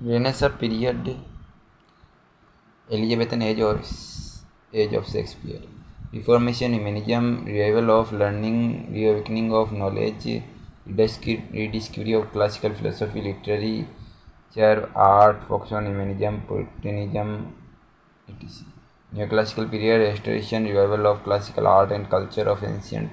Renaissance period, Elizabethan age of Shakespeare. Reformation, humanism, revival of learning, reawakening of knowledge, rediscovery of classical philosophy, literature, art, focus on humanism, Puritanism, etc. Neoclassical period, restoration, revival of classical art and culture of ancient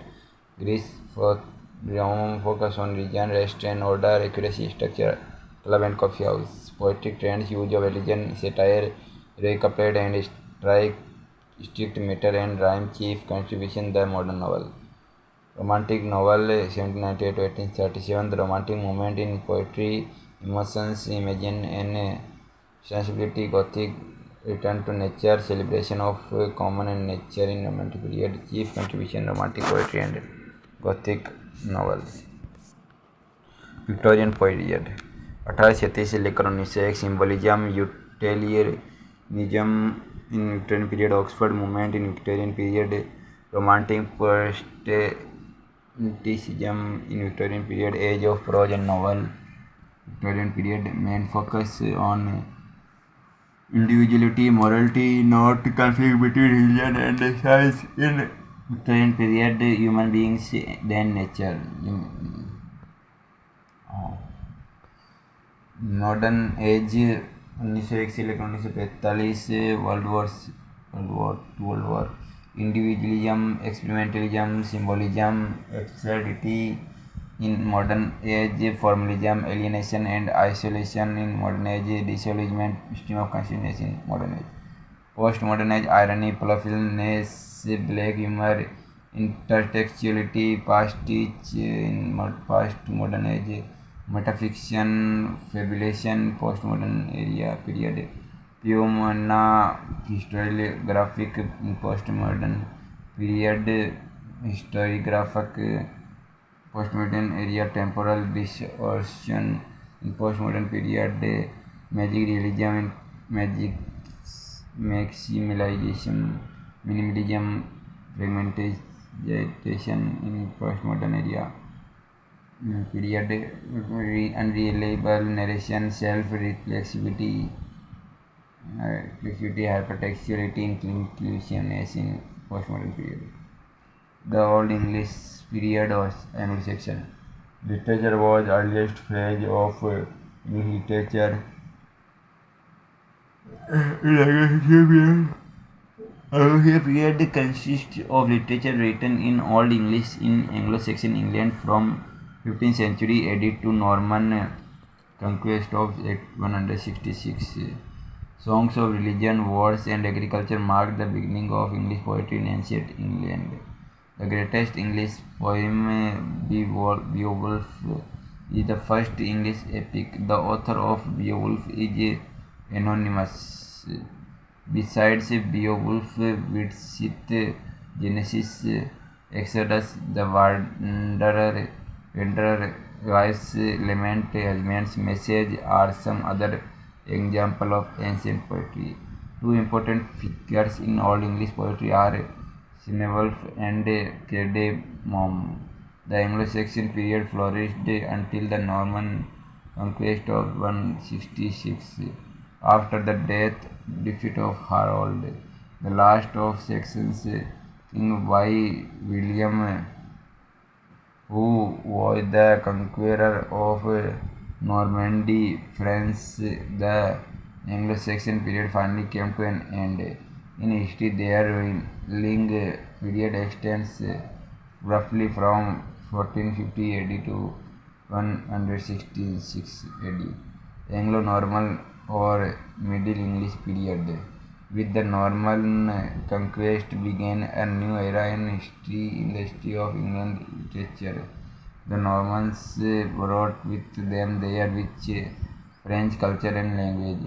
Greece, for Rome, focus on region, restraint, order, accuracy, structure, club and coffee house. Poetic trends, use of religion, satire, heroic couplet and strike, strict meter and rhyme, chief contribution, the modern novel. Romantic novel, 1798 to 1837, the romantic movement in poetry, emotions, imagine and sensibility, Gothic, return to nature, celebration of common and nature in romantic period, chief contribution, romantic poetry and Gothic novels. Victorian period 1836 से लेकर 1901, symbolism, utilitarianism in Victorian period, Oxford movement in Victorian period, romantic Protestantism in Victorian period, age of prose and novel, Victorian period, main focus on individuality, morality, not conflict between religion and science in Victorian period, human beings then nature. Modern age 1901 से लेकर 1945, world war, individualism, experimentalism, symbolism, absurdity in modern age, formalism, alienation and isolation in modern age, disillusionment, stream of consciousness in modern age, postmodern age, irony, playfulness, black humor, intertextuality, pastiche in postmodern age, metafiction, fabulation, postmodern area period, phenomena, historiographic in postmodern period, historiographic postmodern area, temporal distortion in postmodern period, magic realism in magic maximalization, minimalism, fragmentation in postmodern area period, unreliable narration, self-reflexivity, hypertextuality, inclusiveness in postmodern period. The Old English period was Anglo-Saxon. Literature was earliest phase of English literature. Anglo-Saxon period consists of literature written in Old English in Anglo-Saxon England from 15th century AD to Norman conquest of 166. Songs of religion, wars, and agriculture marked the beginning of English poetry in ancient England. The greatest English poem, Beowulf, is the first English epic. The author of Beowulf is anonymous. Besides Beowulf, Widsith, Genesis, Exodus, The Wanderer, Wife's Lament, Husband's Message are some other examples of ancient poetry. Two important figures in Old English poetry are Ceolwulf and Cardamom. The Anglo-Saxon period flourished until the Norman conquest of 166. After the defeat of Harold, the last of Saxons, King William, who was the conqueror of Normandy, France, the Anglo-Saxon period finally came to an end. In history, their ruling period extends roughly from 1450 AD to 166 AD. Anglo-Norman or Middle English period. With the Norman conquest began a new era in the history of England literature. The Normans brought with them their rich French culture and language.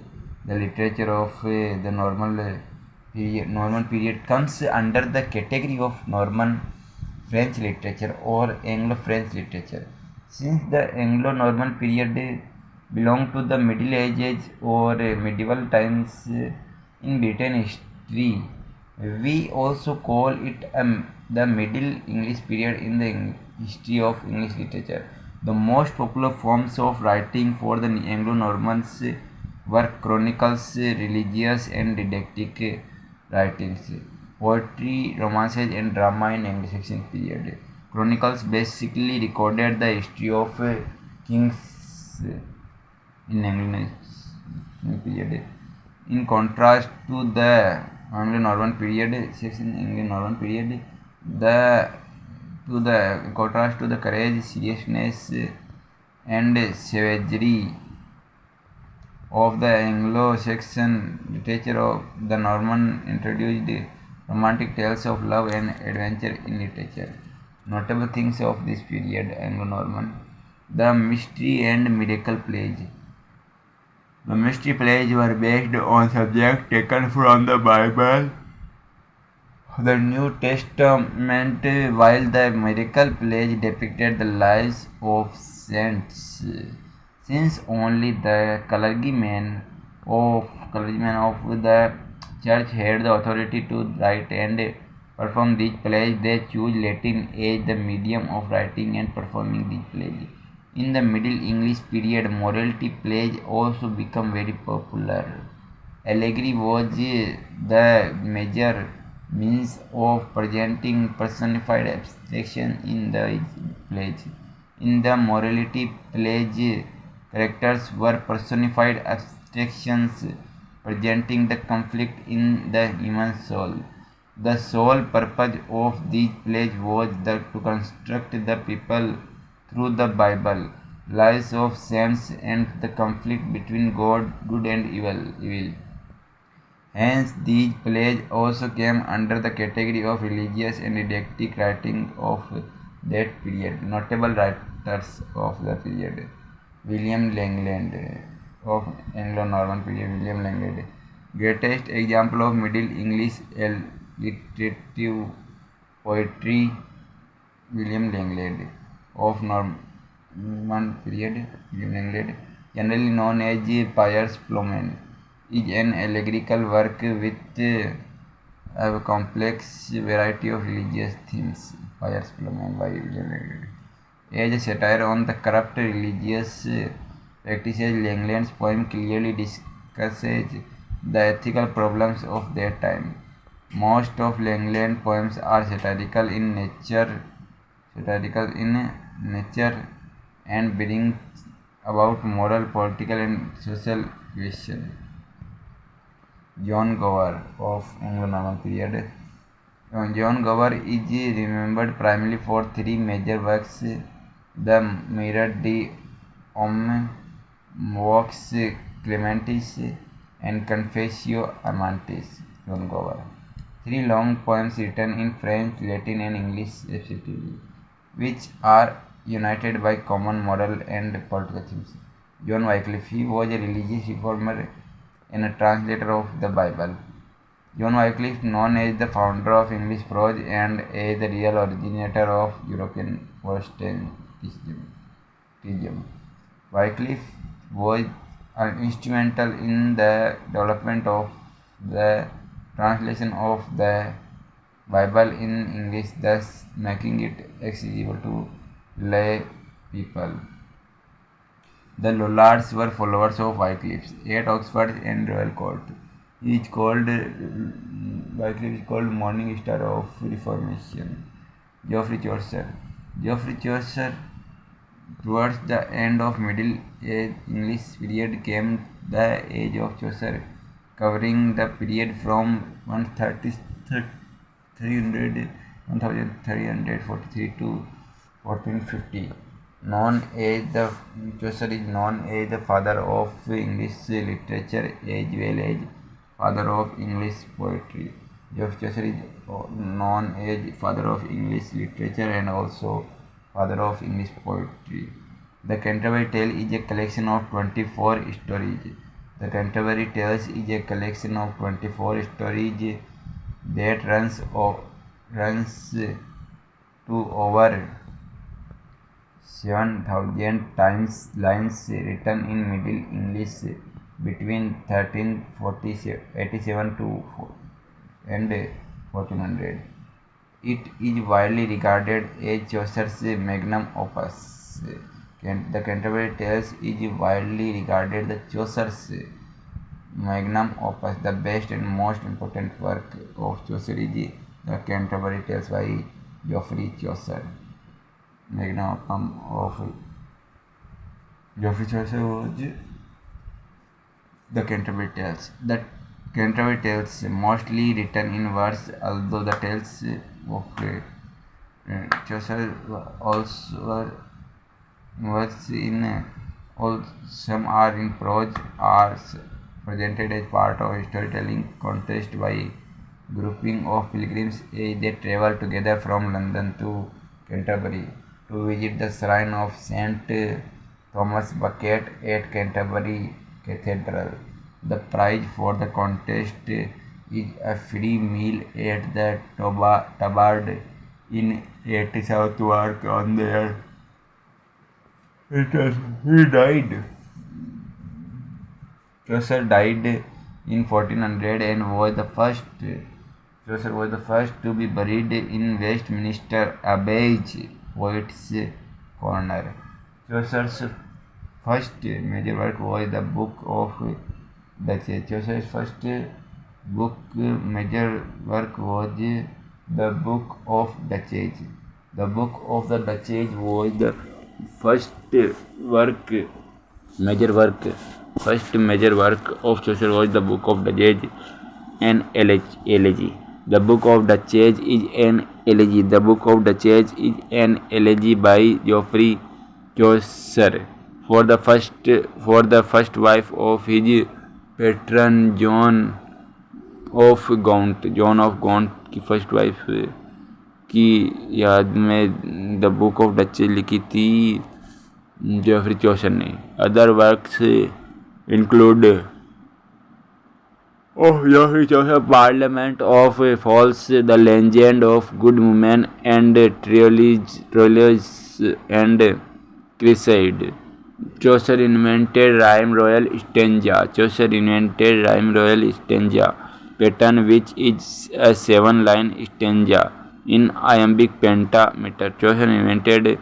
The literature of the Norman period comes under the category of Norman French literature or Anglo-French literature. Since the Anglo-Norman period belonged to the Middle Ages or medieval times in Britain history, we also call it the Middle English period in the history of English literature. The most popular forms of writing for the Anglo-Normans were chronicles, religious and didactic writings, poetry, romances, and drama in Anglo-Saxon period. Chronicles basically recorded the history of kings in Anglo-Saxon period. In contrast to the Anglo-Norman period, Saxon Anglo-Norman period, the to the in contrast to the courage, seriousness, and savagery of the Anglo-Saxon literature of the Norman introduced romantic tales of love and adventure in literature. Notable things of this period, Anglo-Norman, the mystery and miracle plays. The mystery plays were based on subjects taken from the Bible, the New Testament, while the miracle plays depicted the lives of saints. Since only the clergymen of the church had the authority to write and perform these plays, they chose Latin as the medium of writing and performing these plays. In the Middle English period, morality plays also become very popular. Allegory was the major means of presenting personified abstraction in the plays. In the morality plays, characters were personified abstractions presenting the conflict in the human soul. The sole purpose of these plays was to construct the people through the Bible, lives of saints, and the conflict between good and evil. Hence, these plays also came under the category of religious and didactic writing of that period. Notable writers of the period: William Langland of Anglo-Norman period. William Langland, greatest example of Middle English alliterative poetry. William Langland of Norman period. William Langland, generally known as Piers Plowman, is an allegorical work with a complex variety of religious themes. Piers Plowman by William Langland. As a satire on the corrupt religious practices, Langland's poem clearly discusses the ethical problems of their time. Most of Langland's poems are satirical in nature and bring about moral, political, and social questions. John Gower of Anglo-Norman period. John Gower is remembered primarily for three major works: The Mirror de Homme, Vox Clementis, and Confessio Amantis. John Gower. Three long poems written in French, Latin, and English respectively, which are united by common moral and political themes. John Wycliffe. He was a religious reformer and a translator of the Bible. John Wycliffe, known as the founder of English prose and as the real originator of European Protestantism. Wycliffe was instrumental in the development of the translation of the Bible in English, thus making it accessible to lay people. The Lollards were followers of Wycliffe at Oxford and Royal Court. Wycliffe is called Morning Star of Reformation. Geoffrey Chaucer. Geoffrey Chaucer, towards the end of Middle Age English period, came the Age of Chaucer, covering the period from 1343 to 1450. Chaucer is known as the father of English literature as well as father of English poetry. Chaucer is known as father of English literature and also father of English poetry. The Canterbury Tales is a collection of 24 stories. The Canterbury Tales is a collection of 24 stories that runs to over 7,000 times, lines written in Middle English between 1387 and 1400. It is widely regarded as Chaucer's magnum opus. The Canterbury Tales is widely regarded as Chaucer's magnum opus, the best and most important work of Chaucer is the Canterbury Tales by Geoffrey Chaucer. Magnum opus of Geoffrey Chaucer was the Canterbury Tales. The Canterbury Tales, mostly written in verse, although the tales of Chaucer also were verse in all some are in prose, are presented as part of a storytelling contest by grouping of pilgrims as they travel together from London to Canterbury to visit the shrine of Saint Thomas Becket at Canterbury Cathedral. The prize for the contest is a free meal at the Tabard Inn at Southwark on their return. He died. Chaucer died in 1400 and was the first. Chaucer was the first to be buried in Westminster Abbey's Poets' Corner. Chaucer's first major work was the Book of Duchess. Chaucer's first major work was the Book of Duchess. The Book of the Duchess was the first major work of Chaucer was the Book of Duchess, an elegy. The Book of Duchess is an elegy. The Book of Duchess is an elegy by Geoffrey Chaucer for the first wife of his patron John of Gaunt की first wife की याद में the book of duchess लिखी थी Geoffrey Chaucer ने. Other works include Geoffrey Chaucer, Parliament of Fowls, The Legend of Good Women, and Trilogies and Crusade. Chaucer invented rhyme royal stanza pattern, which is a 7-line stanza in iambic pentameter. Chaucer invented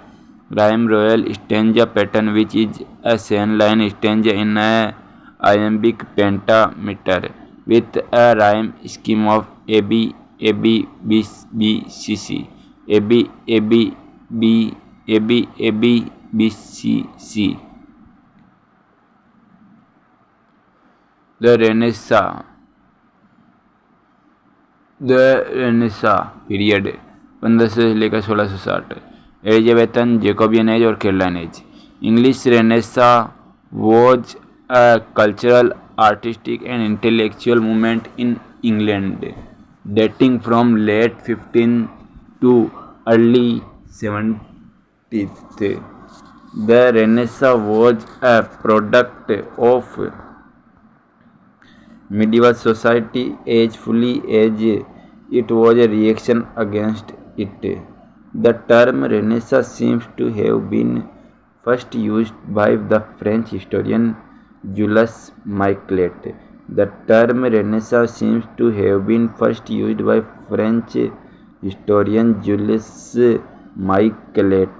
rhyme royal stanza pattern, which is a 7-line stanza in a iambic pentameter with a rhyme scheme of A B A B B B C C A B A B B A B A B B C C. The Renaissance period 1500 से लेकर 1660. Elizabethan, Jacobean age और Caroline age. English renaissance was a cultural, artistic and intellectual movement in England dating from late 15th to early 17th. The Renaissance was a product of medieval society as fully as it was a reaction against it. The term Renaissance seems to have been first used by the French historian Jules Michelet. The term Renaissance seems to have been first used by French historian Jules Michelet.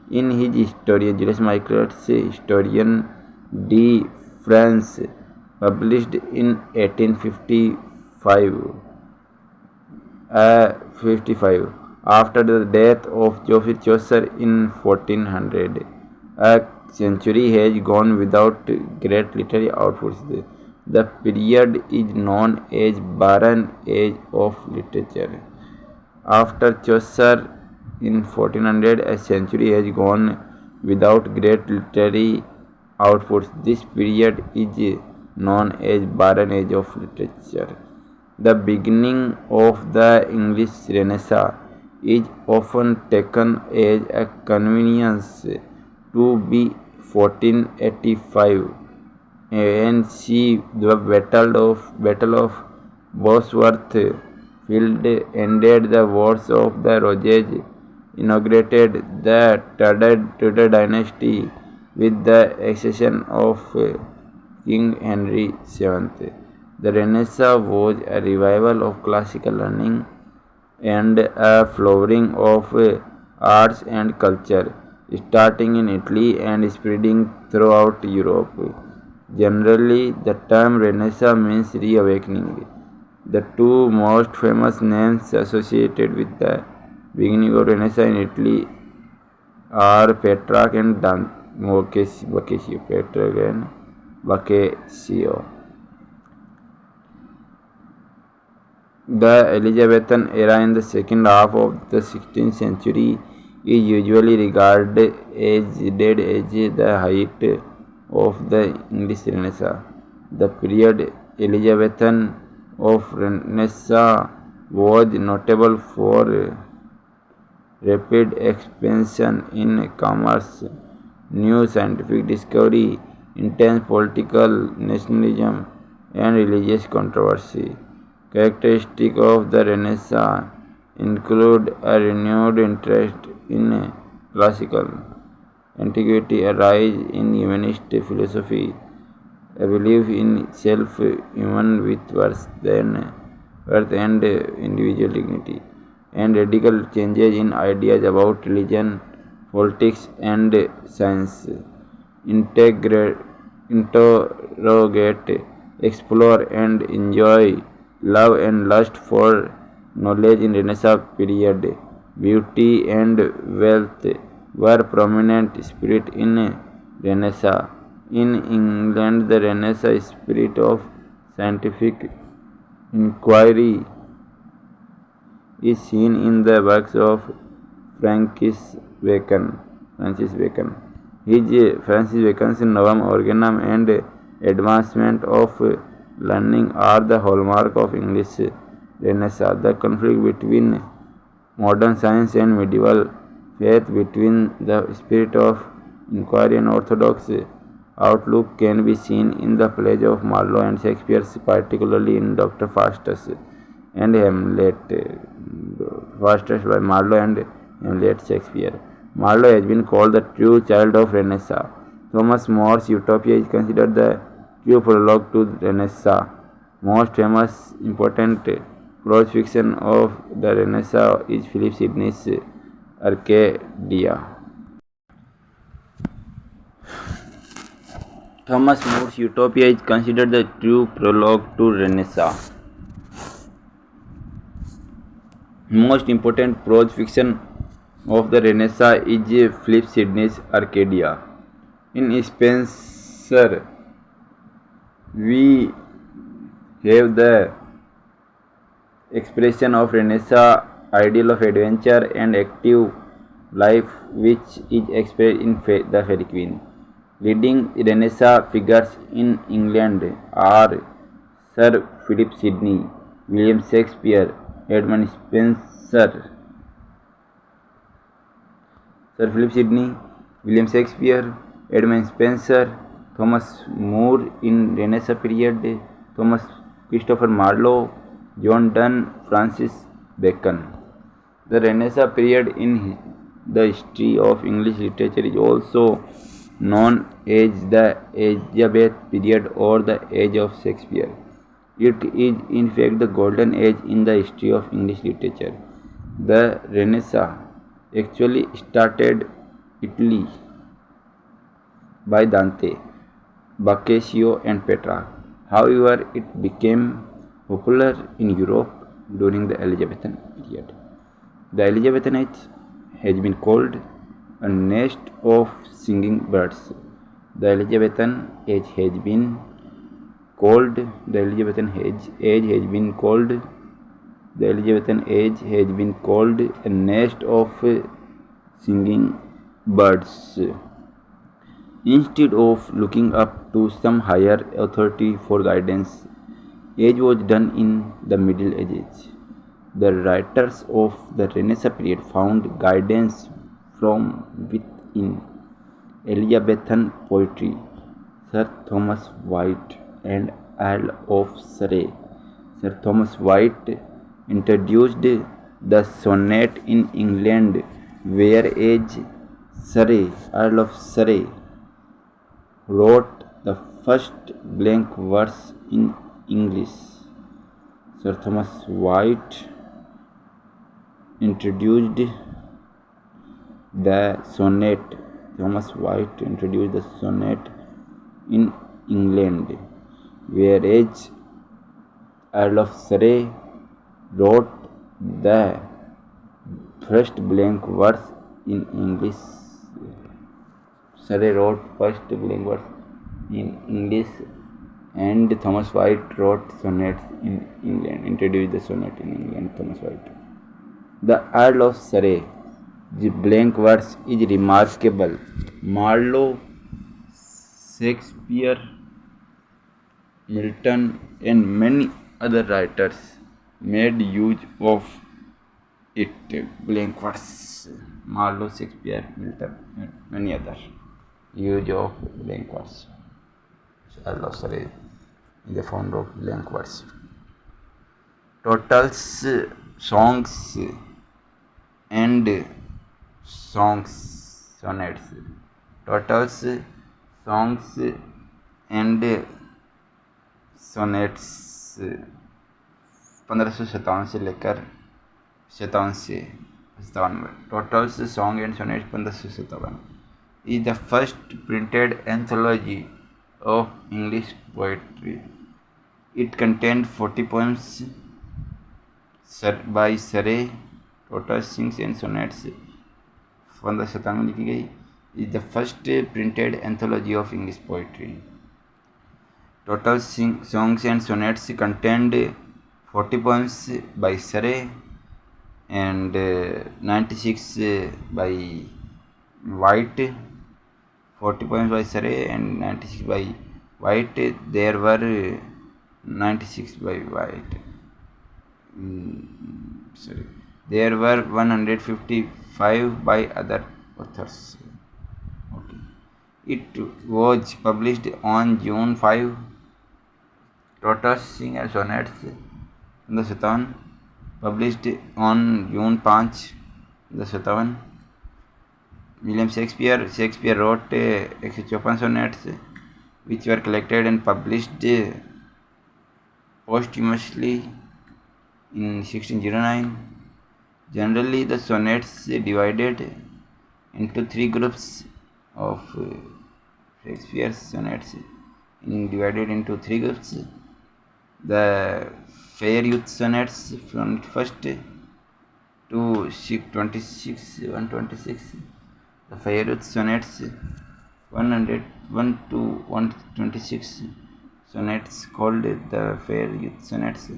In his historian, Jules Michelet's Historien de France, published in 1855, after the death of Geoffrey Chaucer in 1400. A century has gone without great literary outputs. The period is known as Barren Age of Literature. After Chaucer in 1400, a century has gone without great literary outputs. This period is known as Barren Age of Literature. The beginning of the English Renaissance is often taken as a convenience to be 1485 and see the Battle of Bosworth Field ended the Wars of the Roses, inaugurated the Tudor dynasty with the accession of King Henry VII. The Renaissance was a revival of classical learning and a flowering of arts and culture, starting in Italy and spreading throughout Europe. Generally, the term Renaissance means reawakening. The two most famous names associated with the beginning of Renaissance in Italy are Petrarch and Boccaccio. Petrarch and Boccaccio. The Elizabethan era in the second half of the 16th century is usually regarded as the height of the English Renaissance. The period Elizabethan of Renaissance was notable for rapid expansion in commerce, new scientific discovery, intense political nationalism, and religious controversy. Characteristics of the Renaissance include a renewed interest in classical antiquity, a rise in humanist philosophy, a belief in self-human with worth and individual dignity, and radical changes in ideas about religion, politics, and science. Interrogate, explore, and enjoy love and lust for knowledge in Renaissance period. Beauty and wealth were prominent spirit in Renaissance. In England, the Renaissance spirit of scientific inquiry is seen in the works of Francis Bacon. Francis Bacon's Novum Organum and advancement of learning are the hallmark of English Renaissance. The conflict between modern science and medieval faith, between the spirit of inquiry and orthodox outlook, can be seen in the plays of Marlowe and Shakespeare, particularly in Dr. Faustus and Hamlet. Faustus by Marlowe and Hamlet Shakespeare. Marlowe has been called the true child of Renaissance. Thomas More's Utopia is considered the true prologue to Renaissance. Most famous important prose fiction of the Renaissance is Philip Sidney's Arcadia. Thomas More's Utopia is considered the true prologue to Renaissance. Most important prose fiction of the Renaissance is Philip Sidney's Arcadia. In Spenser, we have the expression of Renaissance ideal of adventure and active life, which is expressed in the Fairy Queen. Leading Renaissance figures in England are Sir Philip Sidney, William Shakespeare, Edmund Spenser. Sir Philip Sidney, William Shakespeare, Edmund Spenser, Thomas More in Renaissance period, Thomas Christopher Marlowe, John Donne, Francis Bacon. The Renaissance period in the history of English literature is also known as the Elizabeth period or the Age of Shakespeare. It is in fact the golden age in the history of English literature. The Renaissance actually started Italy by Dante, Boccaccio and Petrarch. However, it became popular in Europe during the Elizabethan period. The Elizabethan age has been called a nest of singing birds. The Elizabethan age has been called the Elizabethan age has been called the Elizabethan age has been called a nest of singing birds. Instead of looking up to some higher authority for guidance, age was done in the Middle Ages. The writers of the Renaissance period found guidance from within. Elizabethan poetry, Sir Thomas White and Earl of Surrey. Sir Thomas White introduced the sonnet in England, whereas Surrey, Earl of Surrey, wrote the first blank verse in English. Sir Thomas White introduced the sonnet. Thomas White introduced the sonnet in England, whereas Earl of Surrey wrote the first blank verse in English. Surrey wrote first blank verse in English, and Thomas White wrote sonnets in England. Introduced the sonnet in England. Thomas White. The Earl of Surrey. The blank verse is remarkable. Marlowe, Shakespeare, Milton, and many other writers made use of it. Blank verse. Marlowe, Shakespeare, Milton, and many others use of blank verse. Earl of Surrey is the founder of blank verse. Totals, songs, and sonnets. Totals, songs, and sonnets 1557 से लेकर 57 से 57 में. Totals, song and sonnets 1557 is the first printed anthology of English poetry. It contained 40 poems by Surrey. Totals, songs and sonnets 1557 में लिखी गई. Is the first printed anthology of English poetry. Total songs and sonnets contained 40 poems by Surrey and 96 by White. 40 poems by Surrey and 96 by White. There were 96 by White. There were 155 by other authors. Okay. It was published on June 5. Totals, songs and sonnets 1557 published on June 5 1557. William Shakespeare wrote 154 sonnets which were collected and published posthumously in 1609. Generally, the sonnets divided into three groups of Shakespeare's sonnets divided into three groups. The Fair Youth Sonnets from 1st to 126. The Fair Youth Sonnets 101 to 126 sonnets called the Fair Youth Sonnets.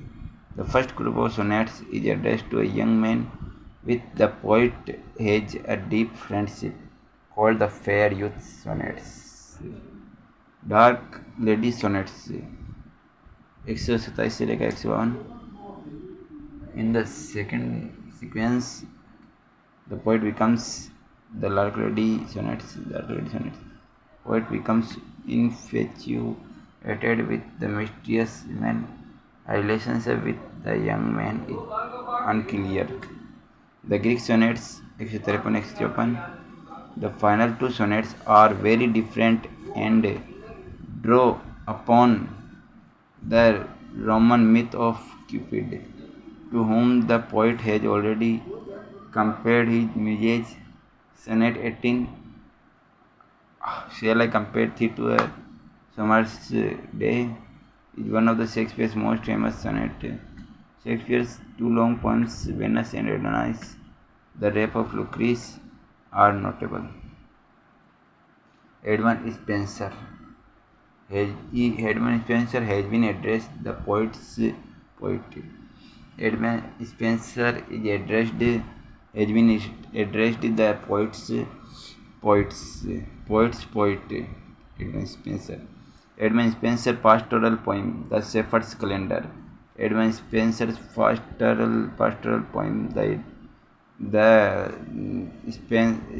The first group of sonnets is addressed to a young man with the poet has a deep friendship, called the Fair Youth Sonnets. Dark Lady Sonnets 127 से लेकर 152. In the second sequence, the poet becomes the Dark Lady Sonnets. Poet becomes infatuated with the mysterious woman. A relationship with the young man is unclear. The Greek Sonnets 153-154. The final two sonnets are very different and draw upon the Roman myth of Cupid, to whom the poet has already compared his muses. Sonnet 18. Shall I compare thee to a summer's day? Is one of the Shakespeare's most famous sonnets. Shakespeare's two long poems, Venus and Adonis, The Rape of Lucrece, are notable. Edmund Spenser has been addressed the poet's poetry. Edmund Spenser has been addressed the poet's poetry. Edmund Spenser pastoral poem, The Shepherd's Calendar. Edmund Spencer's pastoral poem, The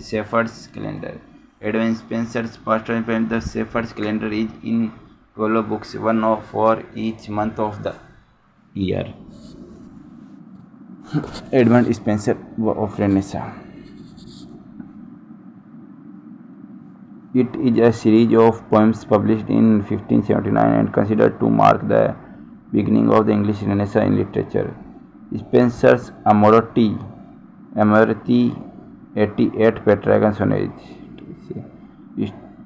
Shepherd's Calendar. Edmund Spencer's pastoral poem, The Shepherd's Calendar, is in 12 books, one for each month of the year. Edmund Spenser of Renaissance. It is a series of poems published in 1579 and considered to mark the beginning of the English Renaissance in literature. Spenser's Amoroti 88 Petrarchan Sonnet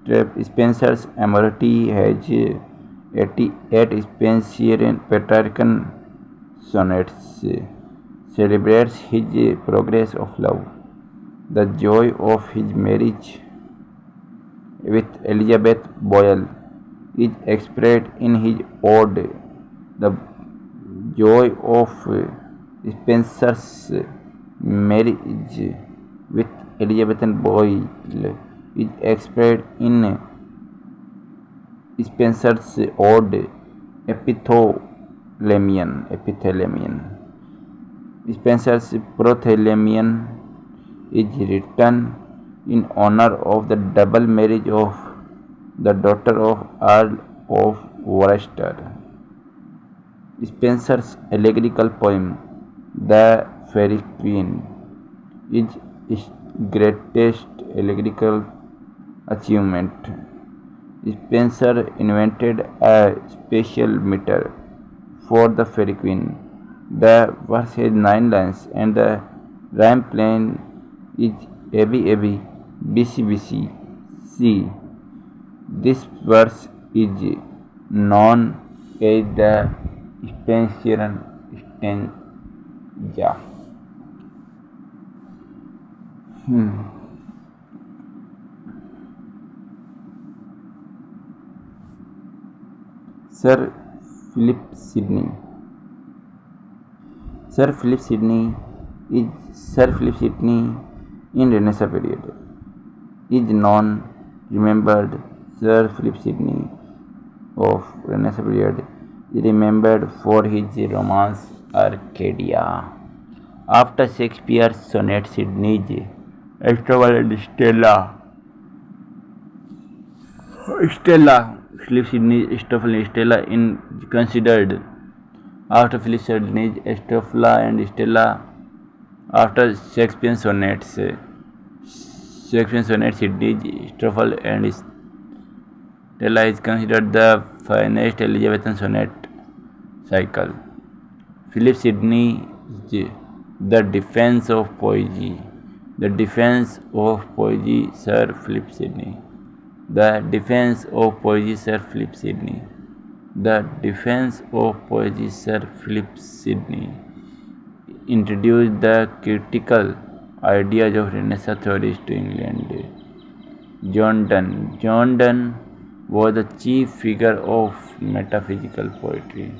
Spenser's Amorati has 88 Spenserian Petrarchan sonnets, celebrates his progress of love, the joy of his marriage with Elizabeth Boyle is expressed in his ode. The joy of Spenser's marriage with Elizabeth Boyle is expressed in Spenser's ode Epithalamion. Spenser's Prothelium is written in honor of the double marriage of the daughter of Earl of Worcester. Spenser's allegorical poem, The Faerie Queene, is his greatest allegorical achievement. Spenser invented a special meter for the Faerie Queene. The verse has 9 lines and the rhyme plan is AB AB BC BC C. This verse is known as the Spenserian stanza. Sir Philip Sidney. Sir Philip Sidney in Renaissance period is remembered. Sir Philip Sidney of Renaissance period is remembered for his romance Arcadia. After Shakespeare's sonnet Sidney's Astrophel and Stella, Philip Sidney's Astrophel and Stella is considered after Philip Sidney's Astrophel and Stella after Shakespeare's sonnets. Sidney's Astrophel and Stella is considered the finest Elizabethan sonnet cycle. Philip Sidney's The Defense of Poesy. The Defense of Poesy, Sir Philip Sidney. The Defense of Poesy, Sir Philip Sidney. The Defense of Poesy, Sir Philip Sidney introduced the critical ideas of Renaissance theorists to England. John Donne was the chief figure of metaphysical poetry.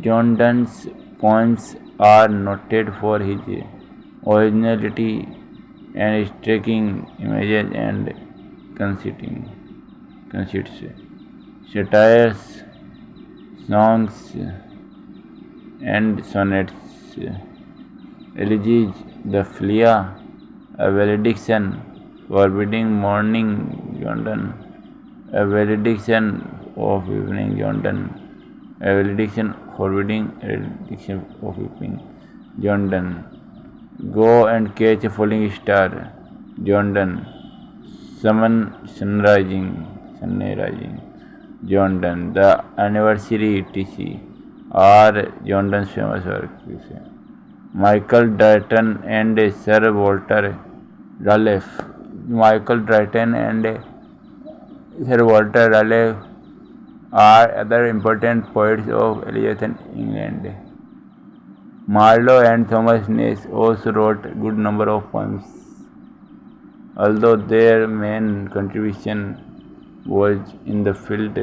John Donne's poems are noted for his originality and striking images and conceits, satires, songs, and sonnets, elegies, the Philea, a valediction forbidding mourning, John Donne, a valediction of evening, John Donne, a valediction forbidding valediction of weeping, John Donne, Go and Catch a Falling Star, John Donne, Sun Rising, John Donne, The Anniversary, etc. are John Donne's famous works. Michael Drayton and Sir Walter Raleigh. Michael Drayton and Sir Walter Raleigh are other important poets of Elizabethan England. Marlowe and Thomas Nash also wrote a good number of poems, although their main contribution was in the field